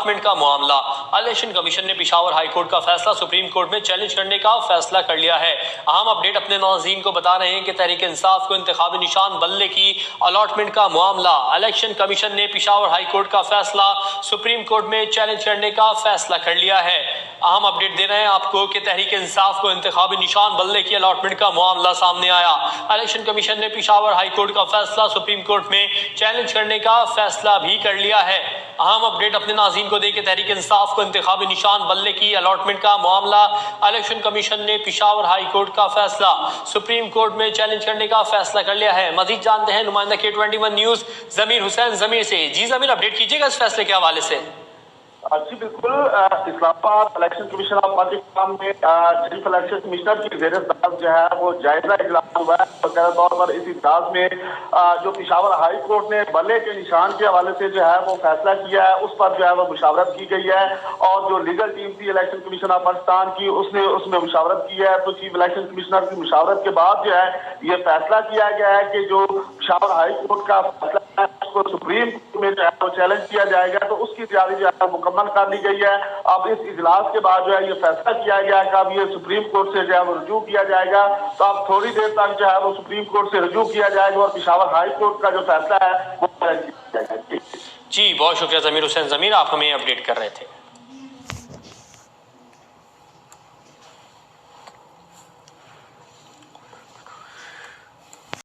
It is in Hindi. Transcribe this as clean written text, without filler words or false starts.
अलॉटमेंट का मामला। इलेक्शन कमीशन ने पेशावर हाई कोर्ट का फैसला सुप्रीम कोर्ट में चैलेंज करने का फैसला कर लिया है। अहम अपडेट अपने नाज़रीन को बता रहे हैं कि तहरीक इंसाफ को इंतखाबी निशान बदलने की अलॉटमेंट का मामला। इलेक्शन कमीशन ने पेशावर हाई कोर्ट का फैसला सुप्रीम कोर्ट में चैलेंज करने का फैसला कर लिया है। अहम अपडेट दे रहे हैं आपको कि तहरीक इंसाफ को इंतखाबी निशान बदलने की अलॉटमेंट का मामला सामने आया। इलेक्शन कमीशन ने पेशावर हाई कोर्ट का फैसला सुप्रीम कोर्ट में चैलेंज करने का फैसला भी कर लिया है। अहम अपडेट अपने नाज़रीन को देके तहरीक इंसाफ को इंतखाबी निशान बदलने की अलॉटमेंट का मामला। इलेक्शन कमीशन ने पेशावर हाई कोर्ट का फैसला सुप्रीम कोर्ट में चैलेंज करने का फैसला कर लिया है। मजीद जानते हैं नुमाइंदा K21 न्यूज जमीर हुसैन जमीर से। जी जमीर, अपडेट कीजिएगा इस फैसले के हवाले से। जी बिल्कुल, Islamabad election commission of Pakistan में चीफ इलेक्शन कमिश्नर की ज़ेर इज़्ज़त जो है वो जायजा इजलास हुआ है। बकायदा तौर पर इस इजलास में जो पेशावर हाई कोर्ट ने बल्ले के निशान के हवाले से जो है वो फैसला किया है, उस पर जो है वो मुशावरत की गई है और जो लीगल टीम थी इलेक्शन कमीशन ऑफ पाकिस्तान की उसने उसमें मुशावरत की है। तो चीफ इलेक्शन कमिश्नर की मुशावरत के बाद जो है ये फैसला किया गया है कि जो पेशावर हाई कोर्ट का फैसला है उसको सुप्रीम कोर्ट में जो है वो चैलेंज किया जाएगा। तो उसकी तैयारी जो है मुकम्मल कर ली गई है। अब इस इजलास के बाद जो है ये फैसला किया गया कि अब ये सुप्रीम कोर्ट से जो है वो रुजू किया जाएगा। तो अब थोड़ी देर तक जो है वो सुप्रीम कोर्ट से रुजू किया जाएगा और पेशावर हाई कोर्ट का जो फैसला है वो चैलेंज किया जाएगा। जी बहुत शुक्रिया जमीर हुसैन जमीर, आप हमें अपडेट कर रहे थे।